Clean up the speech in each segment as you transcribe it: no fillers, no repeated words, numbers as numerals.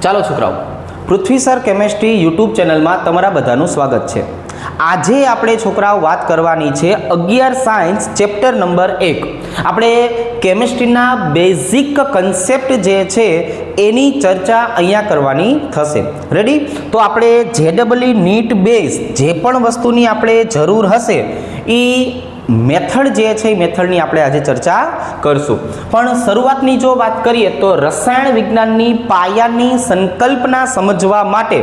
ચાલો છોકરાઓ, પૃથ્વી sir chemistry YouTube ચેનલમાં તમારા બધાનું સ્વાગત છે। આજે આપણે છોકરાઓ વાત કરવાની છે 11 સાયન્સ ચેપ્ટર નંબર 1। આપણે કેમેસ્ટ્રીના બેઝિક કન્સેપ્ટ જે છે એની ચર્ચા અહીંયા કરવાની થશે। રેડી? તો આપણે જેડબલઈ નીટ બેઝ જે પણ વસ્તુની આપણે જરૂર હશે એ મેથડ જે છે એ મેથડની આપણે આજે ચર્ચા કરશું। પણ શરૂઆતની જો વાત કરીએ તો રસાયણ વિજ્ઞાનની પાયાની સંકલ્પના સમજવા માટે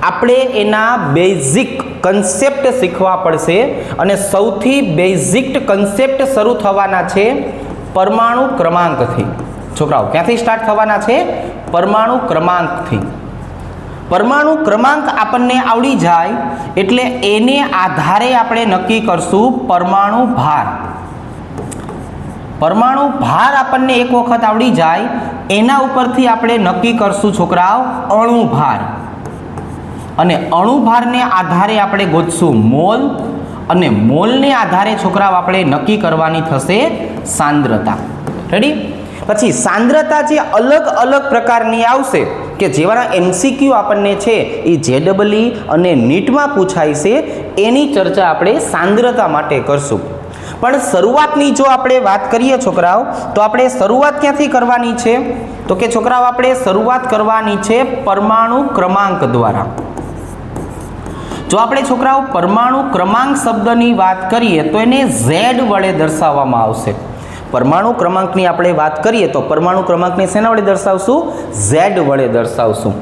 આપણે એના બેઝિક કન્સેપ્ટ શીખવા પડશે અને સૌથી બેઝિક કન્સેપ્ટ શરૂ થવાના છે પરમાણુ ક્રમાંકથી। છોકરાઓ, ક્યાંથી સ્ટાર્ટ થવાના છે? પરમાણુ ક્રમાંકથી। પરમાણુ ક્રમાંક આપણને આવડી જાય એટલે એને આધારે આપણે નક્કી કરશું પરમાણુ ભાર। પરમાણુ ભાર આપણને એક વખત આવડી જાય એના ઉપરથી આપણે નક્કી કરશું છોકરાઓ અણુ ભાર, અને અણુ ભારને આધારે આપણે ગોતશું મોલ, અને મોલને આધારે છોકરાઓ આપણે નક્કી કરવાની થશે સાંદ્રતા। રેડી? પછી સાંદ્રતા જે અલગ અલગ પ્રકારની આવશે કે જેવાના MCQ આપણને છે એ જેડબલઈ અને નીટમાં પૂછાય છે, એની ચર્ચા આપણે સાંદ્રતા માટે કરશું। પણ શરૂઆતની જો આપણે વાત કરીએ છોકરાઓ, તો આપણે શરૂઆત ક્યાંથી કરવાની છે? તો કે છોકરાઓ આપણે શરૂઆત કરવાની છે પરમાણુ ક્રમાંક દ્વારા। જો આપણે છોકરાઓ પરમાણુ ક્રમાંક શબ્દની વાત કરીએ તો એને Z વડે દર્શાવવામાં આવશે। પરમાણુ ક્રમાંકની આપણે વાત કરીએ તો પરમાણુ ક્રમાંકને શેના વડે દર્શાવશું? Z વડે દર્શાવશું।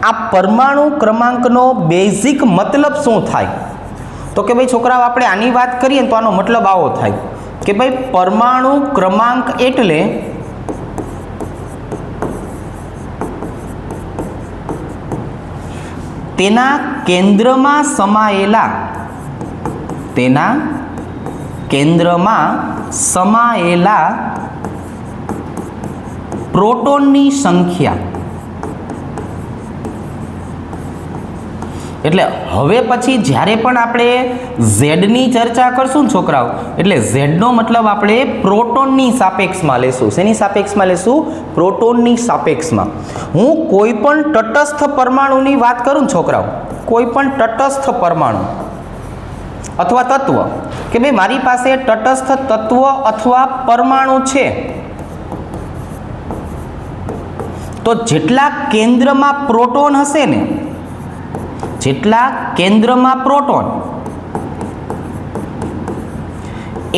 આ પરમાણુ ક્રમાંકનો બેઝિક મતલબ શું થાય? તો કે ભાઈ છોકરાઓ આપણે આની વાત કરીએ તો આનો મતલબ આવો થાય કે ભાઈ પરમાણુ ક્રમાંક એટલે તેના કેન્દ્રમાં સમાયેલા પ્રોટોનની સંખ્યા। એટલે હવે પછી જ્યારે પણ આપણે ઝેડની ચર્ચા કરશું છોકરાઓ, એટલે ઝેડનો મતલબ આપણે પ્રોટોનની સાપેક્ષમાં લેશું। શેની સાપેક્ષમાં લેશું? પ્રોટોનની સાપેક્ષમાં। હું કોઈ પણ તટસ્થ પરમાણુની વાત કરું છોકરાઓ, કોઈ પણ તટસ્થ પરમાણુ અથવા તત્વ, કે ભાઈ મારી પાસે તટસ્થ તત્વ અથવા પરમાણુ છે, તો જેટલા કેન્દ્રમાં પ્રોટોન હશે ને, જેટલા કેન્દ્રમાં પ્રોટોન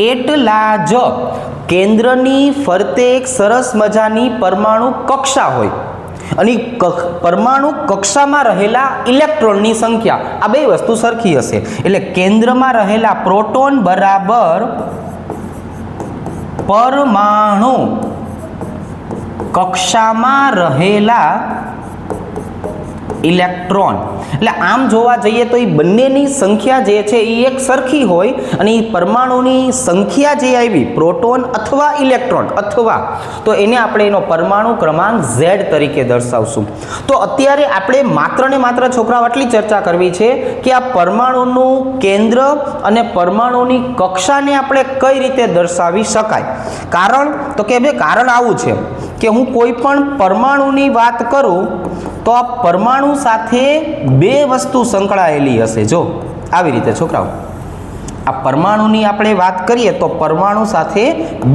એટલા જ કેન્દ્રની ફરતે એક સરસ મજાની પરમાણુ કક્ષા હોય, અને પરમાણુ કક્ષામાં રહેલા ઇલેક્ટ્રોનની સંખ્યા, આ બે વસ્તુ સરખી હશે। એટલે કેન્દ્રમાં રહેલા પ્રોટોન બરાબર પરમાણુ કક્ષામાં રહેલા ઇલેક્ટ્રોન। એટલે આમ જોવા જઈએ તો એ બંનેની સંખ્યા જે છે એ એક સરખી હોય, અને એ પરમાણુની સંખ્યા જે આવી પ્રોટોન અથવા ઇલેક્ટ્રોન અથવા, તો એને આપણે એનો પરમાણુ ક્રમાંક Z તરીકે દર્શાવશું। તો અત્યારે આપણે માત્ર ને માત્ર છોકરાઓ આટલી ચર્ચા કરવી છે કે આ પરમાણુનું કેન્દ્ર અને પરમાણુની કક્ષાને આપણે કઈ રીતે દર્શાવી શકાય। કારણ તો કે બે કારણ આવું છે કે હું કોઈ પણ પરમાણુની વાત કરું તો આ પરમાણુ સાથે બે વસ્તુ સંકળાયેલી હશે। જો આવી રીતે છોકરાઓ, આ પરમાણુની આપણે વાત કરીએ તો પરમાણુ સાથે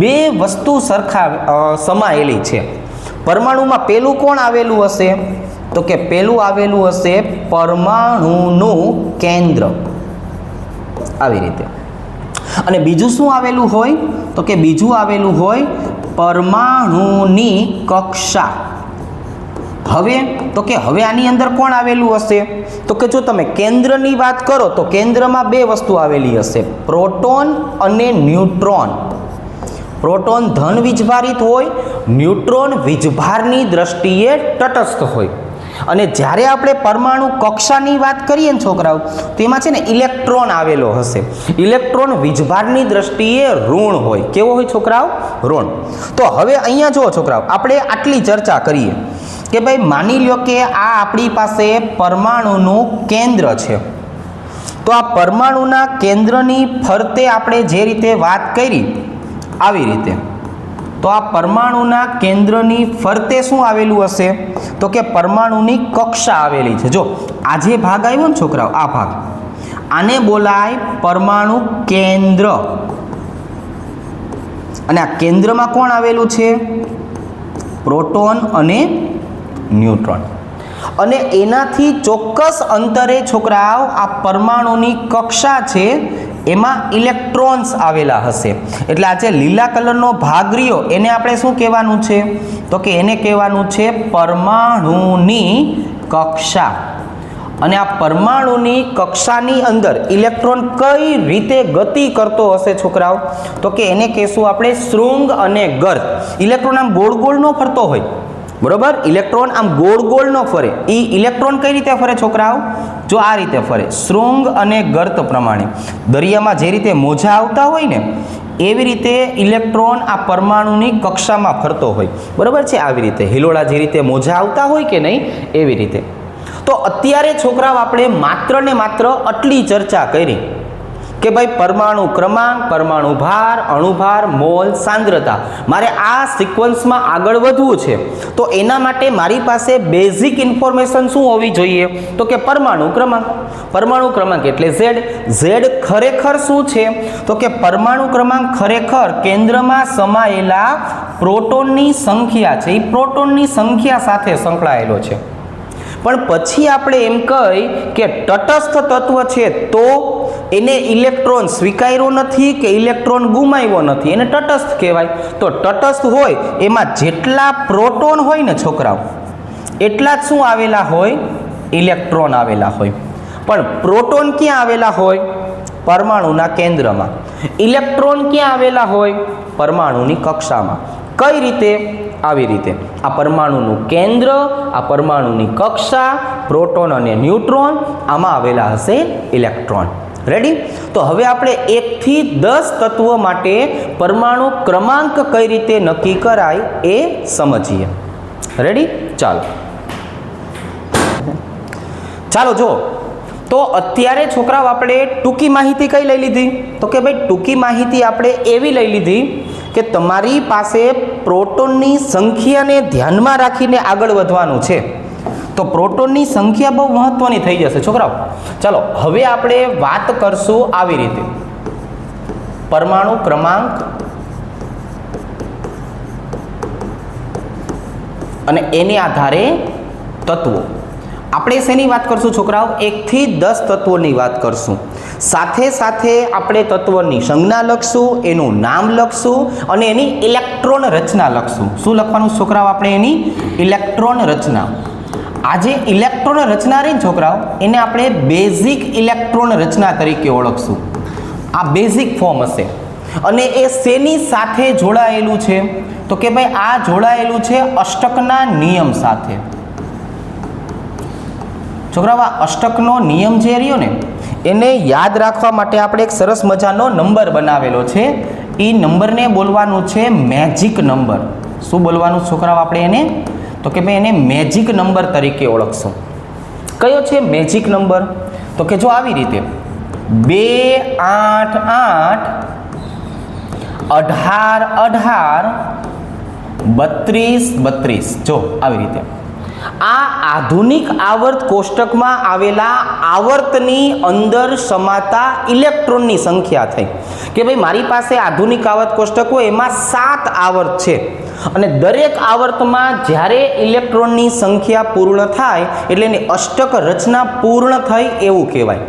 બે વસ્તુ સમાયેલી છે। પરમાણુમાં પેલું કોણ આવેલું હશે? તો કે પેલું આવેલું હશે પરમાણુનું કેન્દ્ર, આવી રીતે। અને બીજું શું આવેલું હોય? તો કે બીજું આવેલું હોય પરમાણુની કક્ષા। હવે તો કે હવે આની અંદર કોણ આવેલું હશે? તો કે જો તમે કેન્દ્રની વાત કરો તો કેન્દ્રમાં બે વસ્તુ આવેલી હશે, પ્રોટોન અને ન્યુટ્રોન। પ્રોટોન ધન વીજભારિત હોય, ન્યુટ્રોન વીજભારની દ્રષ્ટિએ તટસ્થ હોય। અને જ્યારે આપણે પરમાણુ કક્ષાની વાત કરીએ ને છોકરાઓ, તેમાં છે ને ઇલેક્ટ્રોન આવેલો હશે। ઇલેક્ટ્રોન વીજભારની દ્રષ્ટિએ ઋણ હોય। કેવો હોય છોકરાઓ? ઋણ। તો હવે અહીંયા જુઓ છોકરાઓ, આપણે આટલી ચર્ચા કરીએ કે ભાઈ માની લ્યો કે આ આપણી પાસે પરમાણુનું કેન્દ્ર છે, તો આ પરમાણુના કેન્દ્રની ફરતે આપણે જે રીતે વાત કરી આવી રીતે, તો આ પરમાણુના કેન્દ્રની ફરતે શું આવેલું હશે? તો કે પરમાણુની કક્ષા આવેલી છે. જો આ જે ભાગ આવ્યો ને છોકરાઓ, આ ભાગ, આને બોલાય પરમાણુ કેન્દ્ર. અને આ કેન્દ્રમાં કોણ આવેલું છે? પ્રોટોન અને ન્યુટ્રોન. અને એનાથી ચોક્કસ અંતરે છોકરાઓ આ પરમાણુની કક્ષા છે એમાં ઇલેક્ટ્રોન્સ આવેલા હશે. એટલે આ જે લીલા કલરનો ભાગ રહ્યો એને આપણે શું કહેવાનું છે? તો કે એને કહેવાનું છે પરમાણુની કક્ષા. અને આ પરમાણુની કક્ષાની અંદર ઇલેક્ટ્રોન કઈ રીતે ગતિ કરતો હશે છોકરાઓ? તો કે એને કહેશું આપણે શૃંગ અને ગર્ત. ઇલેક્ટ્રોન આમ ગોળ ગોળ ન ફરતો હોય, બરોબર? ઇલેક્ટ્રોન આમ ગોળ ગોળ ન ફરે. એ ઇલેક્ટ્રોન કઈ રીતે ફરે છોકરાઓ? જો આ રીતે ફરે, શૃંગ અને ગર્ત પ્રમાણે. દરિયામાં જે રીતે મોજા આવતા હોય ને એવી રીતે ઇલેક્ટ્રોન આ પરમાણુની કક્ષામાં ફરતો હોય, બરોબર છે? આવી રીતે હિલોળા જે રીતે મોજા આવતા હોય કે નહીં, એવી રીતે. તો અત્યારે છોકરાઓ આપણે માત્ર ને માત્ર આટલી ચર્ચા કરી કે ભાઈ પરમાણુ ક્રમાંક, પરમાણુ ભાર, અણુભાર, મોલ, સાંદ્રતા. મારે આ સિક્વન્સમાં આગળ વધવું છે તો એના માટે મારી પાસે બેઝિક ઇન્ફોર્મેશન શું હોવી જોઈએ? તો કે પરમાણુ ક્રમાંક. પરમાણુ ક્રમાંક એટલે ઝેડ ખરેખર શું છે? તો કે પરમાણુ ક્રમાંક ખરેખર કેન્દ્રમાં સમાયેલા પ્રોટોનની સંખ્યા છે. એ પ્રોટોનની સંખ્યા સાથે સંકળાયેલો છે. પણ પછી આપણે એમ કહી કે તટસ્થ તત્વ છે તો એને ઇલેક્ટ્રોન સ્વીકાર્યો નથી કે ઇલેક્ટ્રોન ગુમાવ્યો નથી, એને તટસ્થ કહેવાય. તો તટસ્થ હોય એમાં જેટલા પ્રોટોન હોય ને છોકરાઓ એટલા જ શું આવેલા હોય? ઇલેક્ટ્રોન આવેલા હોય. પણ પ્રોટોન ક્યાં આવેલા હોય? પરમાણુના કેન્દ્રમાં. ઇલેક્ટ્રોન ક્યાં આવેલા હોય? પરમાણુની કક્ષામાં. કઈ રીતે? આવી રીતે. આ પરમાણુનું કેન્દ્ર, આ પરમાણુની કક્ષા, પ્રોટોન અને ન્યુટ્રોન, આમાં આવેલા હશે ઇલેક્ટ્રોન. રેડી? તો હવે આપણે 1 થી 10 તત્વો માટે પરમાણુ ક્રમાંક કઈ રીતે નક્કી કરાય એ સમજીએ. રેડી? ચાલો જો તો અત્યારે છોકરાઓ આપણે ટૂંકી માહિતી કઈ લઈ લીધી? તો કે ભાઈ ટૂંકી માહિતી આપણે એવી લઈ લીધી કે તમારી પાસે પ્રોટોનની સંખ્યાને ધ્યાનમાં રાખીને આગળ વધવાનું છે. તો પ્રોટોનની સંખ્યા બહુ મહત્વની થઈ જશે છોકરાઓ. ચાલો હવે આપણે વાત કરશું આવી રીતે પરમાણુ ક્રમાંક અને એને આધારે તત્વો. આપણે શેની વાત કરશું છોકરાઓ? 1 થી 10 તત્વોની વાત કરશું. સાથે સાથે આપણે તત્વની સંજ્ઞા લખશું, એનું નામ લખશું અને એની ઇલેક્ટ્રોન રચના લખશું. શું લખવાનું છોકરાઓ? આપણે એની ઇલેક્ટ્રોન રચના. આ જે ઇલેક્ટ્રોન રચના રહી છોકરાઓ એને આપણે બેઝિક ઇલેક્ટ્રોન રચના તરીકે ઓળખશું. આ બેઝિક ફોર્મ હશે. અને એ શેની સાથે જોડાયેલું છે? તો કે ભાઈ આ જોડાયેલું છે અષ્ટકના નિયમ સાથે. છોકરાઓ આ અષ્ટકનો નિયમ જે રહ્યો ને એને યાદ રાખવા માટે આપણે એક સરસ મજાનો નંબર બનાવેલો છે. એ નંબરને બોલવાનું છે મેજિક નંબર. શું બોલવાનું છોકરાઓ આપણે એને? તો કે ભાઈ એને મેજિક નંબર તરીકે ઓળખશું. કયો છે મેજિક નંબર? તો કે જો આવી રીતે 2 8 8 18 18 32 32. જો આવી રીતે આ આધુનિક આવર્ત કોષ્ટકમાં આવેલા આવર્તની અંદર સમાતા ઇલેક્ટ્રોનની સંખ્યા થઈ કે ભાઈ મારી પાસે આધુનિક આવર્ત કોષ્ટક હોય એમાં 7 આવર્ત છે અને દરેક આવર્તમાં જ્યારે ઇલેક્ટ્રોનની સંખ્યા પૂર્ણ થાય એટલે એની અષ્ટક રચના પૂર્ણ થઈ એવું કહેવાય.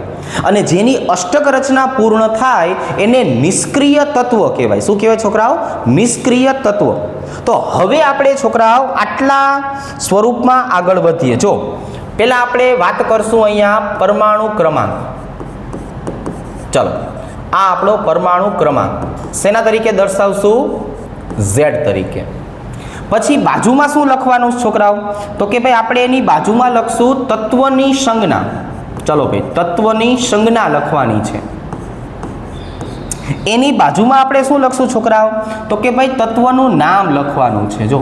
અને જેની અષ્ટક રચના પૂર્ણ થાય એને નિષ્ક્રિય તત્વ કહેવાય. શું કહેવાય છોકરાઓ? નિષ્ક્રિય તત્વ. તો હવે આપણે છોકરાઓ આટલા સ્વરૂપમાં આગળ વધીએ. જો પહેલા આપણે વાત કરશું અહીંયા પરમાણુ ક્રમાંક. ચલો આ આપણો પરમાણુ ક્રમાંક શેના તરીકે દર્શાવશું? Z તરીકે. પછી બાજુમાં શું લખવાનું છોકરાઓ? તો કે ભાઈ આપણે એની બાજુમાં લખશું તત્વની સંજ્ઞા. ચલો ભાઈ તત્વની સંજ્ઞા લખવાની છે. એની બાજુમાં આપણે શું લખશું છોકરાઓ? તો કે ભાઈ તત્વનું નામ લખવાનું છે. જો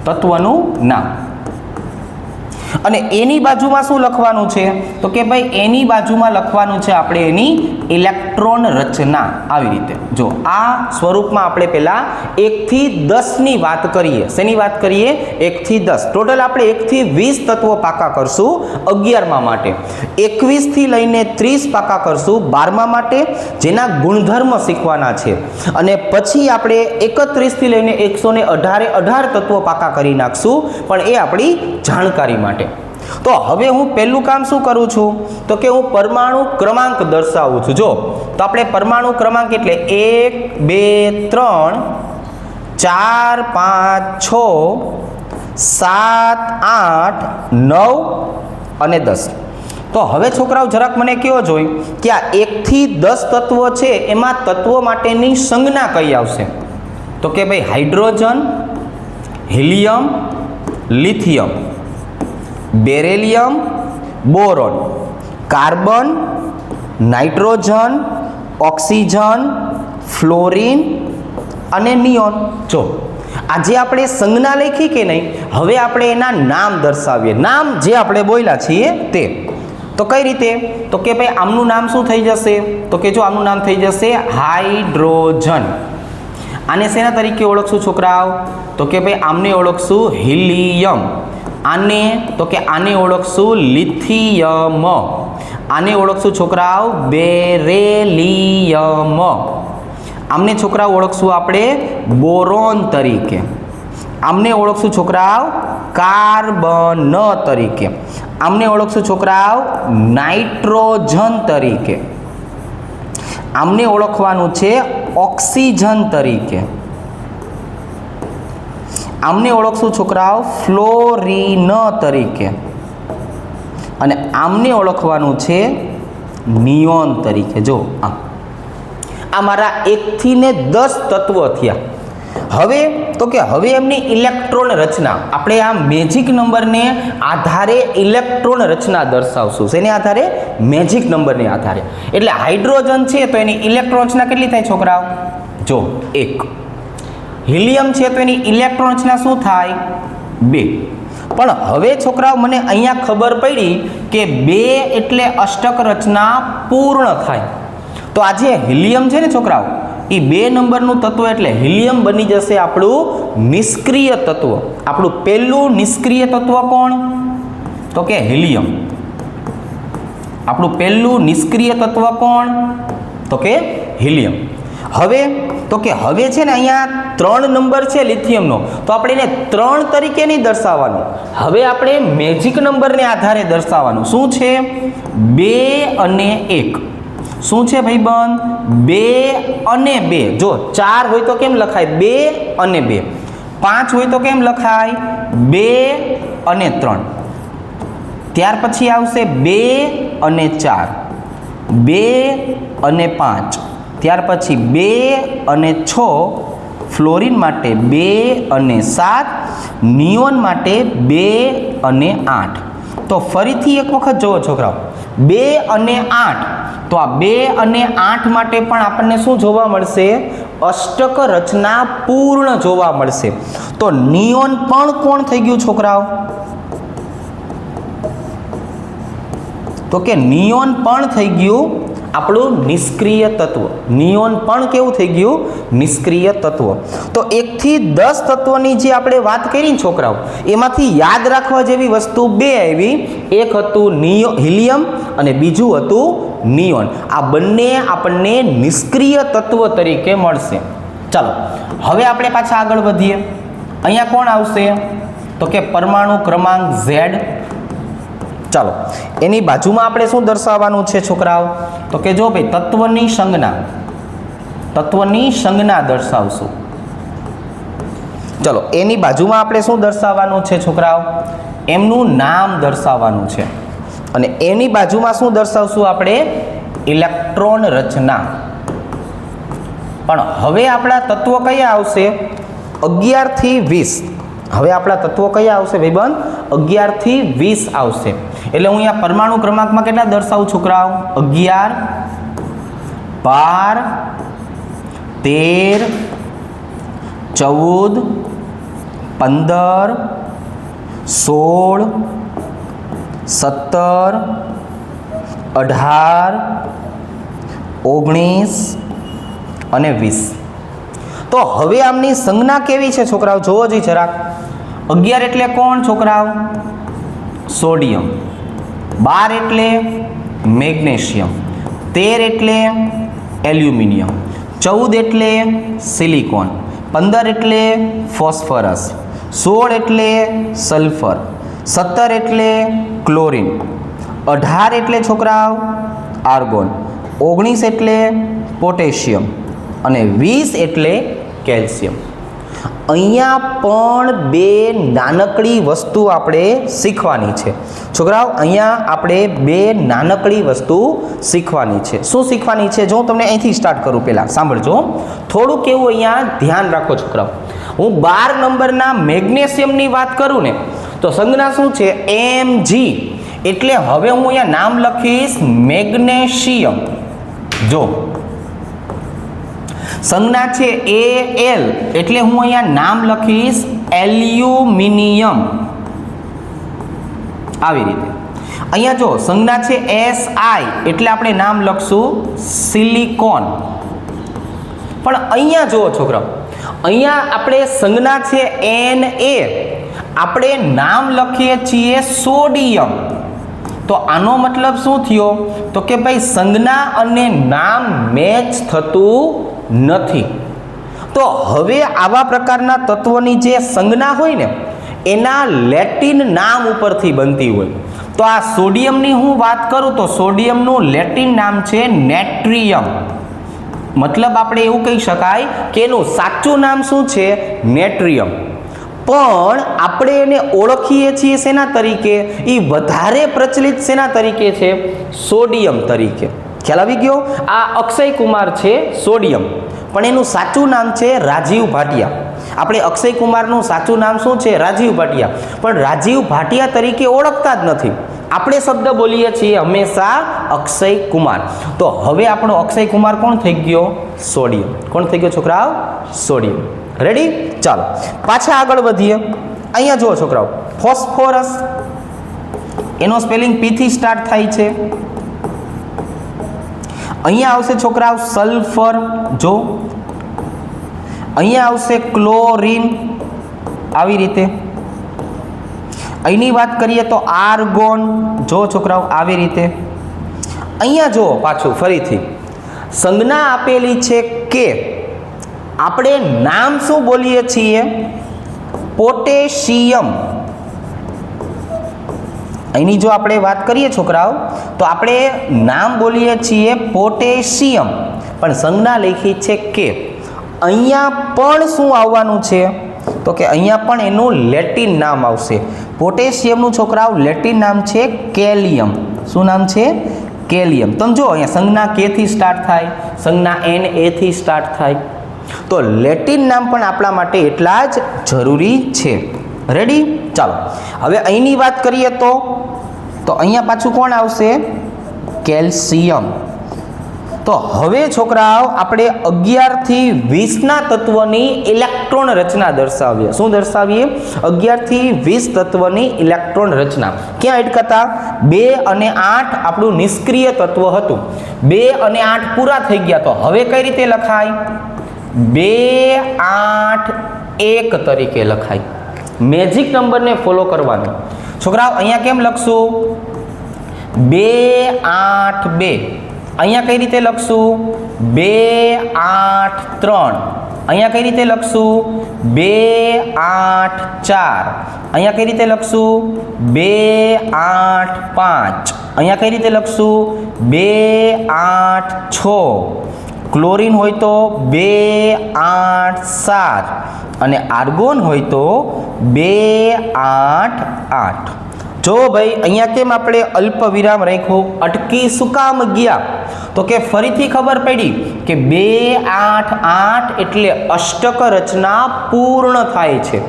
તત્વનું નામ. અને એની બાજુમાં શું લખવાનું છે? તો કે ભાઈ એની બાજુમાં લખવાનું છે આપણે એની ઇલેક્ટ્રોન રચના આવી રીતે જો આ સ્વરૂપમાં આપણે પહેલા 1 થી 10 ની વાત કરીએ. શેની વાત કરીએ? 1 થી 10. ટોટલ આપણે 1 થી 20 તત્વો પાકા કરશું 11મા માટે, 21 થી લઈને 30 પાકા કરશું 12મા માટે, જેના ગુણધર્મ શીખવાના છે, અને પછી આપણે 31 થી લઈને 118 તત્વો પાકા કરી નાખશું, પણ એ આપણી જાણકારી માટે. તો હવે હું પહેલું કામ શું કરું છું તો કે હું પરમાણુ ક્રમાંક દર્શાવું છું. જો તો આપણે પરમાણુ ક્રમાંક એટલે 1 2 3 4 5 6 7 8 9 અને 10. તો હવે છોકરાઓ જરાક મને કયો જોઈ કે આ 1 થી 10 તત્વો છે એમાં તત્વો માટેની સંજ્ઞા કઈ આવશે? તો કે ભાઈ hydrogen, helium, lithium, beryllium, boron, carbon, nitrogen, oxygen, fluorine અને નિયોન. જો આજે આપણે સંજ્ઞા લખી કે નહીં, હવે આપણે એના નામ દર્શાવીએ. નામ જે આપણે બોલ્યા છીએ તે. તો કઈ રીતે? તો કે ભાઈ આમનું નામ શું થઈ જશે? તો કે જો આમનું નામ થઈ જશે હાઇડ્રોજન. આને શેના તરીકે ઓળખશું છોકરાઓ? તો કે ભાઈ આમને ઓળખશું હિલિયમ. આને તો કે આને ઓળખશું લિથિયમ. આને ઓળખશું છોકરાઓ બેરેલિયમ. આમને છોકરાઓ ઓળખશું આપણે બોરોન તરીકે. આમને ઓળખશું છોકરાઓ કાર્બન તરીકે. આમને ઓળખશું છોકરાઓ નાઇટ્રોજન તરીકે. આમને ઓળખવાનું છે ઓક્સિજન તરીકે. આમને ઓળખશું છોકરાઓ ફ્લોરિન તરીકે, અને આમને ઓળખવાનું છે નિયોન તરીકે. જો આ મારા 1 થી 10 તત્વો થયા. હવે તો કે હવે એમની ઇલેક્ટ્રોન રચના આપણે આ મેજિક નંબરને આધારે ઇલેક્ટ્રોન રચના દર્શાવશું. શેને આધારે? મેજિક નંબરને આધારે. એટલે હાઇડ્રોજન છે તો એની ઇલેક્ટ્રોન રચના કેટલી થાય છોકરાઓ? જો 1. હિલિયમ છે તો એની ઇલેક્ટ્રોન રચના શું થાય? 2. પણ હવે છોકરાઓ મને અહીંયા ખબર પડી કે 2 એટલે અષ્ટક રચના પૂર્ણ થાય. તો આ જે હિલિયમ છે ને છોકરાઓ, એ 2 નંબરનું તત્વ એટલે હિલિયમ બની જશે આપણું નિષ્ક્રિય તત્વ. આપણું પહેલું નિષ્ક્રિય તત્વ કોણ? તો કે હિલિયમ. આપણું પહેલું નિષ્ક્રિય તત્વ કોણ? તો કે હિલિયમ. હવે તો કે હવે છે ને અહીંયા 3 નંબર છે લિથિયમનો, તો આપણે એને 3 તરીકે નહીં દર્શાવવાનું. હવે આપણે મેજિક નંબરને આધારે દર્શાવવાનું. શું છે? 2 અને 1. શું છે ભાઈબંધ? 2 અને 2. જો 4 હોય તો કેમ લખાય? 2 અને 2. 5 હોય તો કેમ લખાય? 2 અને 3. ત્યાર પછી આવશે 2 અને 4, 2 અને 5. ત્યાર પછી 2 અને 6, ફ્લોરિન માટે 2 અને 7, નિયોન માટે 2 અને 8. તો ફરીથી એક વખત જુઓ છોકરાઓ, 2 અને 8. તો આ 2 અને 8 માટે પણ આપણને શું જોવા મળશે? અષ્ટક રચના પૂર્ણ જોવા મળશે. તો નિયોન પણ કોણ થઈ ગયું છોકરાઓ? તો કે નિયોન પણ થઈ ગયું આપણું નિષ્ક્રિય તત્વ. નિયોન પણ કેવું થઈ ગયું? નિષ્ક્રિય તત્વ. તો 1 થી 10 તત્વની જે આપણે વાત કરી ને છોકરાઓ, એમાંથી યાદ રાખવા જેવી વસ્તુ 2 આવી. એક હતું હિલિયમ અને બીજું હતું નિયોન. આ બંને આપણને નિષ્ક્રિય તત્વ તરીકે મળશે. ચાલો હવે આપણે પાછા આગળ વધીએ. અહીંયા કોણ આવશે? તો કે પરમાણુ ક્રમાંક Z. ચાલો એની બાજુમાં આપણે શું દર્શાવવાનું છે છોકરાઓ? તો કે જો ભાઈ તત્વની સંજ્ઞા દર્શાવશું. ચલો એની બાજુમાં આપણે શું દર્શાવવાનું છે છોકરાઓ? એમનું નામ દર્શાવવાનું છે. અને એની બાજુમાં શું દર્શાવશું આપણે? ઇલેક્ટ્રોન રચના. પણ હવે આપણા તત્વો કયા આવશે? 11 થી 20. હવે આપણા તત્વો કયા આવશે ભાઈબંધ? 11 થી 20 આવશે. એટલે હું અહીંયા પરમાણુ ક્રમાંકમાં કેટલા દર્શાવું છોકરાઓ? 11, 12, 13, 14, 15, 16, 17, 18, 19 અને 20. તો હવે આમની સંજ્ઞા કેવી છે છોકરાઓ? જોવો જોઈએ જરાક. 11 એટલે કોણ છોકરાઓ? સોડિયમ. 12 એટલે મેગ્નેશિયમ. 13 એટલે એલ્યુમિનિયમ. 14 એટલે સિલિકોન. 15 એટલે ફોસ્ફરસ. 16 એટલે સલ્ફર. 17 એટલે ક્લોરીન. 18 એટલે છોકરાઓ આર્ગોન. 19 એટલે પોટેશિયમ અને 20 એટલે કેલ્શિયમ. અહીંયા પણ બે નાનકડી વસ્તુ આપણે શીખવાની છે છોકરાઓ. અહીંયા આપણે બે નાનકડી વસ્તુ શીખવાની છે. શું શીખવાની છે? જો હું તમને અહીંથી સ્ટાર્ટ કરું, પહેલાં સાંભળજો થોડુંક એવું. અહીંયા ધ્યાન રાખો છોકરાઓ. હું 12 નંબરના મેગ્નેશિયમની વાત કરું ને તો સંજ્ઞા શું છે? Mg. એટલે હવે હું અહીંયા નામ લખીશ મેગ્નેશિયમ. જો સંજ્ઞા છે Al એટલે હું અહીંયા નામ લખીશ એલ્યુમિનિયમ. આવી રીતે અહીંયા જો સંજ્ઞા છે Si એટલે આપણે નામ લખશું સિલિકોન. પણ અહીંયા જુઓ છોકરાઓ, અહીંયા આપણે સંજ્ઞા છે Na, આપણે નામ લખીએ છીએ સોડિયમ. તો આનો મતલબ શું થયો? તો કે ભાઈ સંજ્ઞા અને નામ મેચ થતું નથી. તો હવે આવા પ્રકારના તત્વોની જે સંજ્ઞા હોય ને એના લેટિન નામ ઉપરથી બનતી હોય. તો આ સોડિયમની હું વાત કરું તો સોડિયમનું લેટિન નામ છે નેટ્રિયમ. મતલબ આપણે એવું કહી શકાય કે એનું સાચું નામ શું છે? નેટ્રિયમ. પણ આપણે એને ઓળખીએ છીએ શેના તરીકે? એ વધારે પ્રચલિત શેના તરીકે છે? સોડિયમ તરીકે. ખ્યાલ આવી ગયો? આ અક્ષય કુમાર છે સોડિયમ, પણ એનું સાચું નામ છે રાજીવ ભાટિયા. આપણે અક્ષય કુમારનું સાચું નામ શું છે? રાજીવ ભાટિયા. પણ રાજીવ ભાટિયા તરીકે ઓળખતા જ નથી. આપણે શબ્દ બોલીએ છીએ હંમેશા અક્ષય કુમાર. તો હવે આપણો અક્ષય કુમાર કોણ થઈ ગયો? સોડિયમ. કોણ થઈ ગયો છોકરાઓ? સોડિયમ. રેડી? ચાલો પાછા આગળ વધીએ. અહીંયા જુઓ છોકરાઓ, ફોસ્ફોરસ એનો સ્પેલિંગ P થી સ્ટાર્ટ થાય છે. અહીંયા આવશે છોકરાઓ સલ્ફર. જો અહીંયા આવશે ક્લોરીન. આવી રીતે અહીંની વાત કરીએ તો આર્ગોન. જો છોકરાઓ આવી રીતે. અહીંયા જુઓ પાછું ફરીથી સંજ્ઞા આપેલી છે કે આપણે નામ શું બોલીએ છીએ? પોટેશિયમ. અહીંની જો આપણે વાત કરીએ છોકરાઓ તો આપણે નામ બોલીએ છીએ પોટેશિયમ, પણ સંજ્ઞા લખી છે કે. અહીંયા પણ શું આવવાનું છે? તો કે અહીંયા પણ એનું લેટિન નામ આવશે. પોટેશિયમનું છોકરાઓ લેટિન નામ છે કેલિયમ. શું નામ છે? કેલિયમ. તમે જો અહીંયા સંજ્ઞા કે થી સ્ટાર્ટ થાય, સંજ્ઞા Na થી સ્ટાર્ટ થાય. તો લેટિન નામ પણ આપણા માટે એટલા જ જરૂરી છે. રેડી? ચાલો હવે અહીંની વાત કરીએ તો અહીંયા પાછું કોણ આવશે? કેલ્શિયમ. તો હવે છોકરાઓ આપણે 11 થી 20 ના તત્વની ઇલેક્ટ્રોન રચના દર્શાવીએ. શું દર્શાવીએ? 11 થી 20 તત્વની ઇલેક્ટ્રોન રચના. ક્યાં અટકતા? 2 અને 8 આપણું નિષ્ક્રિય તત્વ હતું. 2 અને 8 પૂરા થઈ ગયા. તો હવે કઈ રીતે લખાય? 2 8 1 તરીકે લખાય. મેજિક નંબરને ફોલો કરવાનો છોકરાઓ. અહીંયા કેમ લખશું? 2 8 2. અહીંયા કઈ રીતે લખશું? 2 8 3. અહીંયા કઈ રીતે લખશું? 2 8 4. અહીંયા કઈ રીતે લખશું? 2 8 5. અહીંયા કઈ રીતે લખશું? 2 8 6. ક્લોરીન હોય તો 2 8 7 અને આર્ગોન હોય તો 2 8 8. જો ભાઈ અહીંયા કેમ આપણે અલ્પ વિરામ રાખ્યું? અટકી શું કામ ગયા? તો કે ફરીથી ખબર પડી કે 2 8 8 એટલે અષ્ટક રચના પૂર્ણ થાય છે.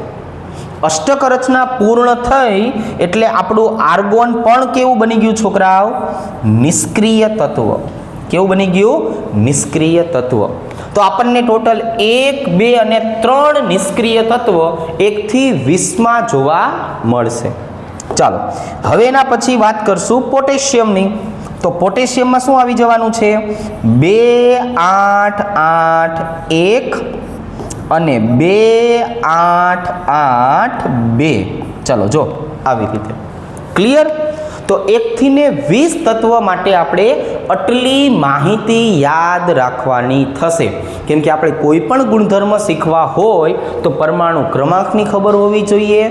અષ્ટક રચના પૂર્ણ થઈ એટલે આપણું આર્ગોન પણ કેવું બની ગયું છોકરાઓ? નિષ્ક્રિય તત્વ. કેવું બની ગયું? નિષ્ક્રિય તત્વ. તો આપણને ટોટલ 1 2 અને 3 નિષ્ક્રિય તત્વ 1 થી 20 જોવા મળશે. ચાલો હવે એના પછી વાત કરશું પોટેશિયમની. તો પોટેશિયમમાં શું આવી જવાનું છે? 2 8 8 1 અને 2 8 8 2. ચલો જો આવી રીતે ક્લિયર. તો 1 થી ને 20 તત્વ માટે આપણે આટલી માહિતી યાદ રાખવાની થશે. કેમ કે આપણે કોઈ પણ ગુણધર્મ શીખવા હોય તો પરમાણુ ક્રમાંકની ખબર હોવી જોઈએ,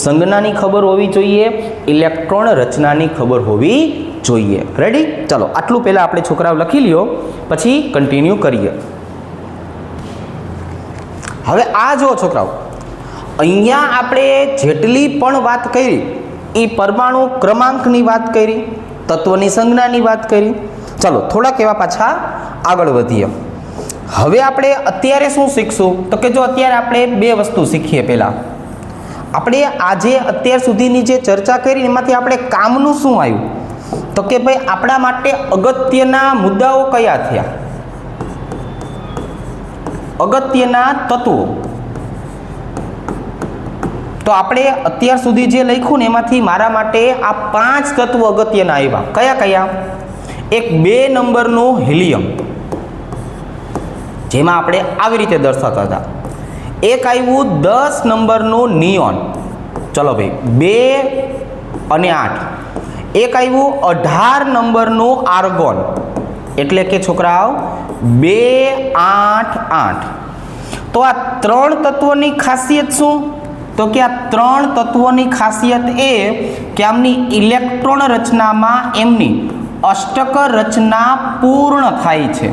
સંજ્ઞાની ખબર હોવી જોઈએ, ઇલેક્ટ્રોન રચનાની ખબર હોવી જોઈએ. રેડી? ચલો આટલું પહેલાં આપણે છોકરાઓ લખી લ્યો, પછી કન્ટિન્યુ કરીએ. હવે આ જો છોકરાઓ, અહીંયા આપણે જેટલી પણ વાત કરી એ પરમાણુ ક્રમાંકની વાત કરી, તત્વની સંજ્ઞાની વાત કરી. ચલો થોડાક એવા પાછા આગળ વધીએ. હવે આપણે અત્યારે શું શીખશું? તો કે જો અત્યારે આપણે બે વસ્તુ શીખીએ. પહેલાં આપણે આજે અત્યાર સુધીની જે ચર્ચા કરી એમાંથી આપણે કામનું શું આવ્યું? તો કે ભાઈ આપણા માટે અગત્યના મુદ્દાઓ કયા થયા? અગત્યના તત્વો. તો આપણે અત્યાર સુધી જે લખ્યું ને એમાંથી મારા માટે આ 5 તત્વો અગત્યના આવ્યા. કયા કયા? એક 2 નંબરનું હિલિયમ, જેમાં આપણે આવી રીતે દર્શાવતા હતા. એક આવ્યું 10 નંબરનું નિયોન. ચલો ભાઈ 2 અને 8. એક આવ્યું 18 નંબરનું આર્ગોન, એટલે કે છોકરાઓ 2 8 8. તો આ 3 તત્વોની ખાસિયત શું? તો કે આ 3 તત્વોની ખાસિયત એ કે આમની ઇલેક્ટ્રોન રચનામાં એમની અષ્ટક રચના પૂર્ણ થાય છે.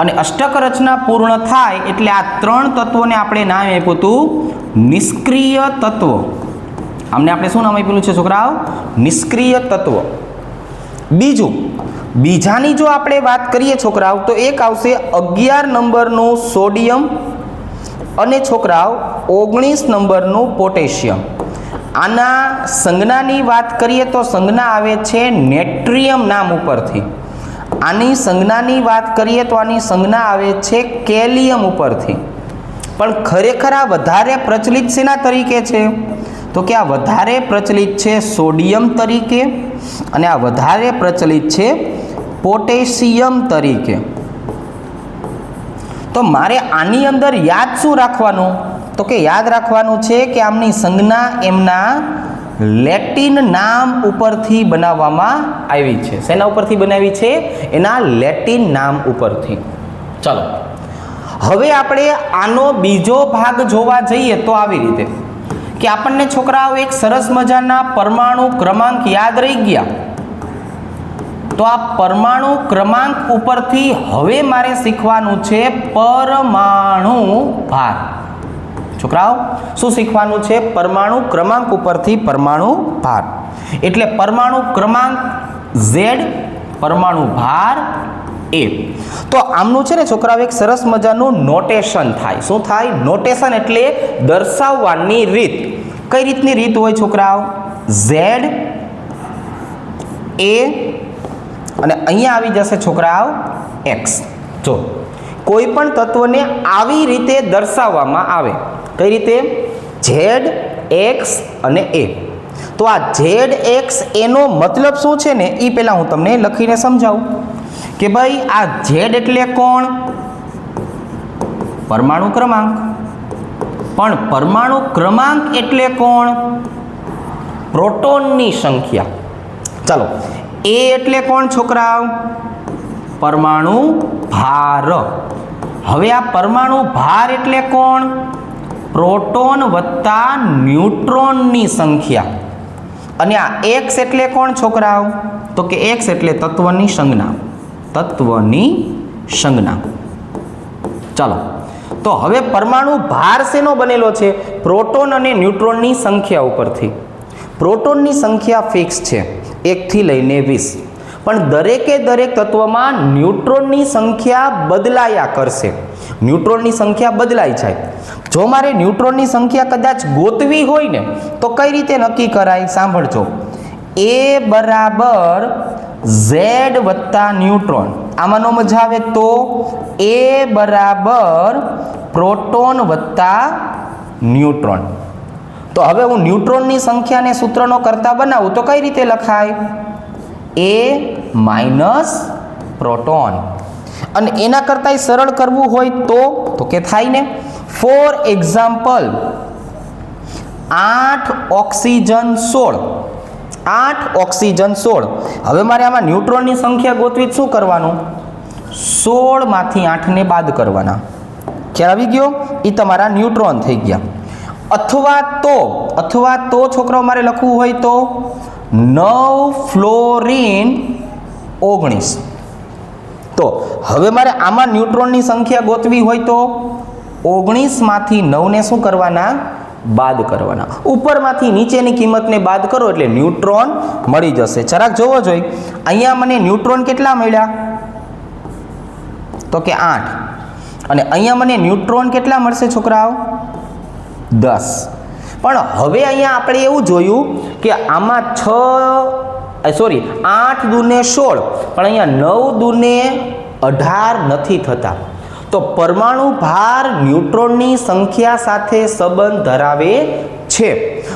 અને અષ્ટક રચના પૂર્ણ થાય એટલે આ 3 તત્વોને આપણે નામ આપ્યું હતું નિષ્ક્રિય તત્વો. આમને આપણે શું નામ આપેલું છે છોકરાઓ? નિષ્ક્રિય તત્વ. બીજાની જો આપણે વાત કરીએ છોકરાઓ, તો એક આવશે 11 નંબરનું સોડિયમ અને છોકરાઓ 19 નંબરનું પોટેશિયમ. આના સંજ્ઞાની વાત કરીએ તો સંજ્ઞા આવે છે નેટ્રિયમ નામ ઉપરથી. આની સંજ્ઞાની વાત કરીએ તો આની સંજ્ઞા આવે છે કેલિયમ ઉપરથી. પણ ખરેખર આ વધારે પ્રચલિત શેના તરીકે છે? તો કે આ વધારે પ્રચલિત છે સોડિયમ તરીકે અને આ વધારે પ્રચલિત છે પોટેશિયમ તરીકે. તો મારે આની અંદર યાદ શું રાખવાનું? તો કે યાદ રાખવાનું છે કે આમની સંજ્ઞા એમના લેટિન નામ ઉપરથી બનાવવામાં આવી છે. શેના ઉપરથી બનાવી છે? એના લેટિન નામ ઉપરથી. ચલો હવે આપણે આનો બીજો ભાગ જોવા જઈએ તો આવી રીતે કે આપણને છોકરાઓ એક સરસ મજાના પરમાણુ ક્રમાંક યાદ રહી ગયા. તો આ પરમાણુ ક્રમાંક ઉપરથી હવે મારે શીખવાનું છે પરમાણુ ભાર. છોકરાઓ શું શીખવાનું છે? પરમાણુ ક્રમાંક ઉપરથી પરમાણુ ભાર. એટલે પરમાણુ ક્રમાંક Z, પરમાણુ ભાર A. તો આમનું છે ને છોકરાઓ એક સરસ મજાનું નોટેશન થાય. શું થાય? નોટેશન એટલે દર્શાવવાની રીત. કઈ રીતની રીત હોય છોકરાઓ? Z, A અને અહીંયા આવી જશે છોકરાઓ X. જો કોઈ પણ તત્વને આવી રીતે દર્શાવવામાં આવે. કઈ રીતે? Z, X અને A. તો આ Z, X, A નો મતલબ શું છે ને એ પહેલાં હું તમને લખીને સમજાવું કે ભાઈ આ Z એટલે કોણ? પરમાણુ ક્રમાંક. પણ પરમાણુ ક્રમાંક એટલે કોણ? પ્રોટોનની સંખ્યા. ચાલો A એટલે કોણ છોકરાઓ? પરમાણુ ભાર. હવે આ પરમાણુ ભાર એટલે કોણ? પ્રોટોન વત્તા ન્યુટ્રોનની સંખ્યા. અને આ X એટલે કોણ છોકરાઓ? તો કે X એટલે તત્વની સંજ્ઞા. તત્વની સંજ્ઞા. ચાલો તો હવે પરમાણુ ભાર શેનો બનેલો છે? પ્રોટોન અને ન્યુટ્રોનની સંખ્યા ઉપરથી. પ્રોટોનની સંખ્યા ફિક્સ છે 1 થી લઈને 20. પણ દરેકે દરેક તત્વમાં ન્યુટ્રોનની સંખ્યા બદલાયા કરશે. ન્યુટ્રોનની સંખ્યા બદલાઈ જાય. જો મારે ન્યુટ્રોનની સંખ્યા કદાચ ગોતવી હોય ને તો કઈ રીતે નક્કી કરાય? સાંભળજો. A બરાબર Z વત્તા ન્યુટ્રોન. આમાંનો મજા આવે તો A બરાબર પ્રોટોન વત્તા ન્યુટ્રોન. તો હવે હું ન્યુટ્રોનની સંખ્યાને સૂત્રનો કરતા બનાવું તો કઈ રીતે લખાય? A minus proton. અને એના કરતાંય સરળ કરવું હોય તો કે થાય ને. For example 8 oxygen 16. 8 ઓક્સિજન 16. હવે મારે આમાં ન્યુટ્રોનની સંખ્યા ગોતવી શું કરવાનું? 16 માંથી 8 ને બાદ કરવાના. ખ્યાલ આવી ગયો? એ તમારા ન્યુટ્રોન થઈ ગયા. અથવા તો છોકરાઓ મારે લખવું હોય તો 9 ફ્લોરિન 19. તો હવે મારે આમાં ન્યુટ્રોનની સંખ્યા ગોતવી હોય તો 19 માંથી 9 ને શું કરવાના? બાદ કરવાના. ઉપરમાંથી નીચેની કિંમતને બાદ કરો એટલે ન્યુટ્રોન મળી જશે. જરાક જોવો જોઈએ. અહીંયા મને ન્યુટ્રોન કેટલા મળ્યા? તો કે 8. અને અહીંયા મને ન્યુટ્રોન કેટલા મળશે છોકરાઓ? 10. પણ હવે અહીંયા આપણે એવું જોયું કે આમાં 8 દૂને 16, પણ અહીંયા 9 દૂને 18 નથી થતા. તો પરમાણુ ભાર ન્યુટ્રોનની સંખ્યા સાથે સંબંધ ધરાવે છે.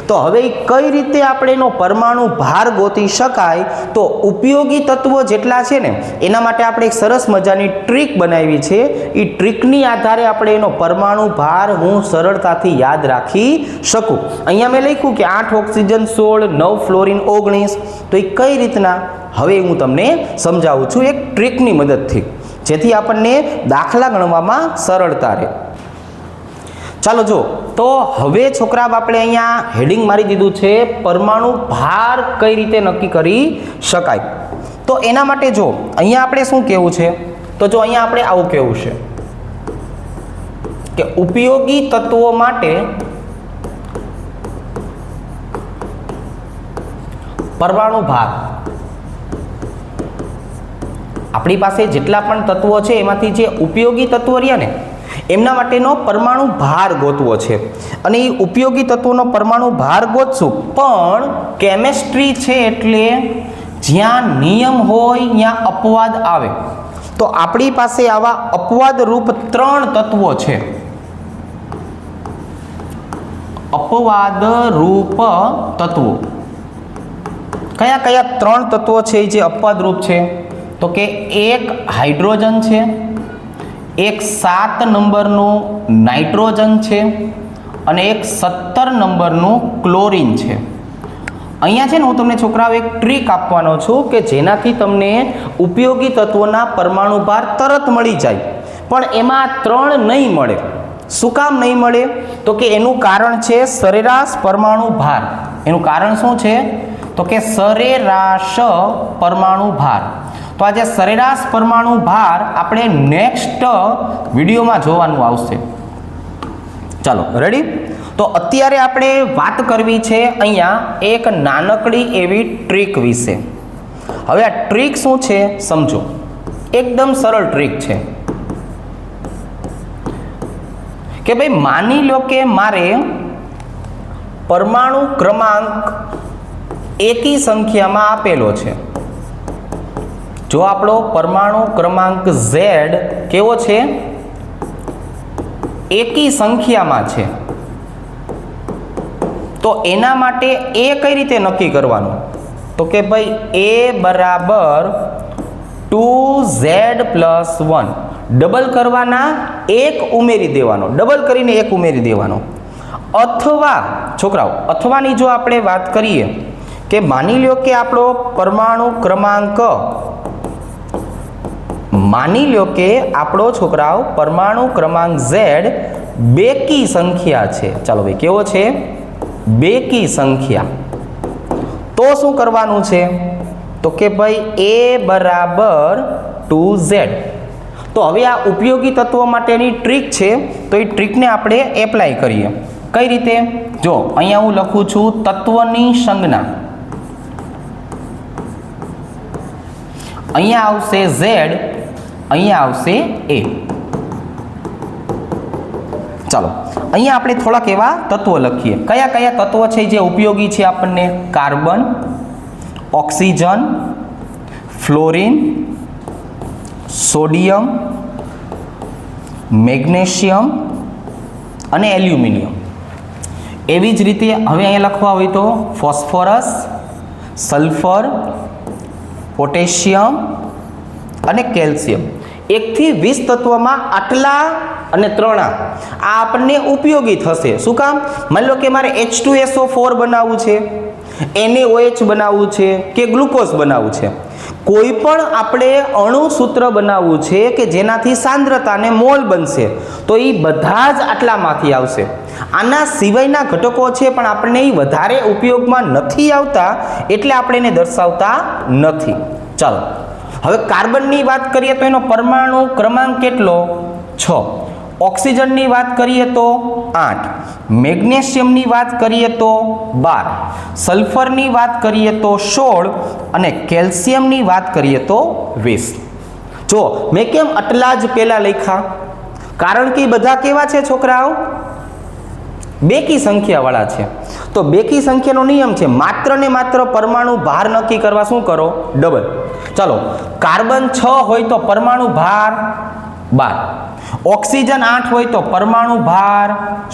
તો હવે કઈ રીતે આપણે એનો પરમાણુ ભાર ગોતી શકાય? તો ઉપયોગી તત્વો જેટલા છે ને એના માટે આપણે એક સરસ મજાની ટ્રીક બનાવી છે. એ ટ્રીકની આધારે આપણે એનો પરમાણુ ભાર હું સરળતાથી યાદ રાખી શકું. અહીંયા મેં લખ્યું કે 8 ઓક્સિજન 16, 9 ફ્લોરિન 19. તો એ કઈ રીતના? હવે હું તમને સમજાવું છું એક ટ્રીકની મદદથી, જેથી આપણને દાખલા ગણવામાં સરળતા રહે. ચાલો જો, તો હવે છોકરા આપણે અહીંયા હેડિંગ મારી દીધું છે પરમાણુ ભાર કઈ રીતે નક્કી કરી શકાય. તો એના માટે જો અહીંયા આપણે શું કહેવું છે? તો જો અહીંયા આપણે આવું કહેવું છે કે ઉપયોગી તત્વો માટે પરમાણુ ભાર, આપણી પાસે જેટલા પણ તત્વો છે એમાંથી જે ઉપયોગી તત્વો રહ્યા ને એમના માટેનો પરમાણુ ભાર ગોતવો છે. અને એ ઉપયોગી તત્વોનો પરમાણુ ભાર ગોતશું, પણ કેમેસ્ટ્રી છે એટલે જ્યાં નિયમ હોય ત્યાં અપવાદ આવે. તો આપણી પાસે આવા અપવાદ રૂપ 3 તત્વો છે. અપવાદ રૂપ તત્વો કયા કયા 3 તત્વો છે જે અપવાદ રૂપ છે? તો કે એક હાઇડ્રોજન છે, એક 7 નંબરનું નાઇટ્રોજન છે અને એક 17 નંબરનું ક્લોરીન છે. અહીંયા છે ને હું તમને છોકરાઓ એક ટ્રીક આપવાનો છું કે જેનાથી તમને ઉપયોગી તત્વોના પરમાણુ ભાર તરત મળી જાય. પણ એમાં 3 નહીં મળે. શું કામ નહીં મળે? તો કે એનું કારણ છે સરેરાશ પરમાણુ ભાર. એનું કારણ શું છે? તો કે સરેરાશ પરમાણુ ભાર. તો આ જે સરેરાશ પરમાણુ ભાર આપણે નેક્સ્ટ વિડીયોમાં જોવાનું આવશે. ચાલો રેડી? તો અત્યારે આપણે વાત કરવી છે અહીંયા એક નાનકડી એવી ટ્રીક વિશે. હવે આ ટ્રીક શું છે સમજો. એકદમ સરળ ટ્રીક છે કે ભાઈ માની લો કે મારે પરમાણુ ક્રમાંક એકી સંખ્યામાં આપેલો છે. જો આપણો પરમાણુ ક્રમાંક Z કેવો છે? એકી સંખ્યામાં છે. તો એના માટે એ કઈ રીતે નક્કી કરવાનું? તો કે ભાઈ A બરાબર 2Z + 1. ડબલ કરવાના, એક ઉમેરી દેવાનો. ડબલ કરીને એક ઉમેરી દેવાનો. અથવા છોકરાઓ, અથવાની જો આપણે વાત કરીએ કે માની લો કે આપણો પરમાણુ ક્રમાંક, માની લો કે આપણો છોકરાઓ પરમાણુ ક્રમાંક Z બેકી સંખ્યા છે. ચાલો ભાઈ કેવો છે? બેકી સંખ્યા. તો શું કરવાનું છે? તો કે ભાઈ A બરાબર 2Z. તો હવે આ ઉપયોગી તત્વો માટેની ટ્રીક છે. તો એ ટ્રીકને આપણે એપ્લાય કરીએ. કઈ રીતે? જો અહીંયા હું લખું છું તત્વની સંજ્ઞા. અહીંયા આવશે Z, અહીંયા આવશે A. ચાલો અહીંયા આપણે થોડાક એવા તત્વો લખીએ. કયા કયા તત્વો છે જે ઉપયોગી છે આપણને? Carbon, oxygen, fluorine, sodium, magnesium અને એલ્યુમિનિયમ. એવી જ રીતે હવે અહીંયા લખવા હોય તો ફોસ્ફરસ, સલ્ફર, પોટેશિયમ અને કેલ્શિયમ. 1 થી 20 તત્વમાં આટલા અને 3 આ આપણને ઉપયોગી થશે. શું કામ? માની લો કે મારે H2SO4 બનાવવું છે, NaOH બનાવવું છે કે ગ્લુકોઝ બનાવવું છે, કોઈ પણ આપણે અણુસૂત્ર બનાવવું છે કે જેનાથી સાંદ્રતા અને મોલ બનશે, તો એ બધા જ આટલામાંથી આવશે. આના સિવાયના ઘટકો છે પણ આપણને એ વધારે ઉપયોગમાં નથી આવતા, એટલે આપણે એને દર્શાવતા નથી. ચાલો હવે કાર્બનની વાત કરીએ તો એનો પરમાણુ ક્રમાંક કેટલો? 6. ઓક્સિજનની વાત કરીએ તો 8. મેગ્નેશિયમની વાત કરીએ તો 12. સલ્ફરની વાત કરીએ તો 16 અને કેલ્શિયમની વાત કરીએ તો 20. જો મેં કેમ આટલા જ પહેલા લખ્યા? કારણ કે બધા કેવા છે છોકરાઓ? બેકી સંખ્યાવાળા છે. તો બેકી સંખ્યાનો નિયમ છે માત્ર ને માત્ર પરમાણુ ભાર નક્કી કરવા શું કરો? ડબલ. ચાલો, કાર્બન 6 હોય તો પરમાણુ ભાર 12. ઓક્સિજન 8 હોય તો પરમાણુ ભાર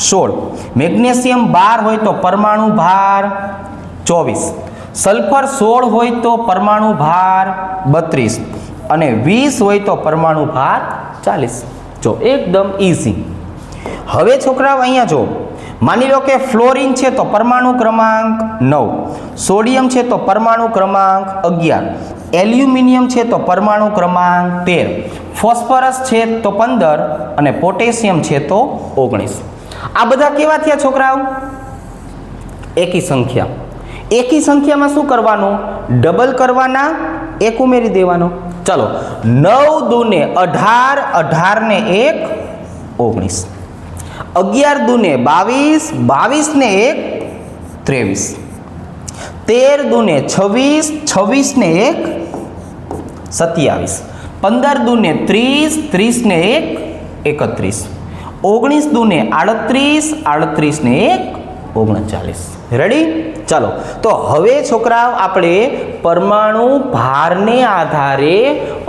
16. મેગ્નેશિયમ 12 હોય તો પરમાણુ ભાર 24. સલ્ફર 16 હોય તો પરમાણુ ભાર 32 અને 20 હોય તો પરમાણુ ભાર 40. જો એકદમ ઈઝી. હવે છોકરાઓ અહીંયા જો, માની લો કે ફ્લોરિન છે તો પરમાણુ ક્રમાંક 9, સોડિયમ છે તો પરમાણુ ક્રમાંક 11, એલ્યુમિનિયમ છે તો પરમાણુ ક્રમાંક 13, ફોસ્ફરસ છે તો 15 અને પોટેશિયમ છે તો 19. આ બધા કેવા થયા છોકરાઓ? એકી સંખ્યા. એકી સંખ્યામાં શું કરવાનું? ડબલ કરવાના, એક ઉમેરી દેવાનો. ચલો, 9 દૂને 18, 18 ને 1 19, 11 દૂને 22, 22 ને 1 23, 13 દૂને 26, 26 ને 1 27, 15 દૂને 30, 30 ને 1 31, 19 દૂને 38, 38 ને 1 39. રેડી? ચાલો, તો હવે છોકરાઓ આપણે પરમાણુ ભારને આધારે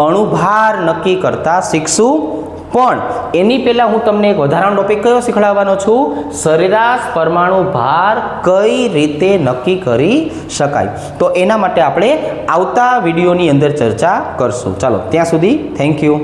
અણુભાર નક્કી કરતા શીખશું. પણ એની પહેલા હું તમને એક વધારાનો ટોપિક કયો શીખવાડવાનો છું? સરેરાશ પરમાણુ ભાર કઈ રીતે નક્કી કરી શકાય. તો એના માટે આપણે આવતા વિડીયોની અંદર ચર્ચા કરશું. ચાલો, ત્યાં સુધી થેન્ક યુ.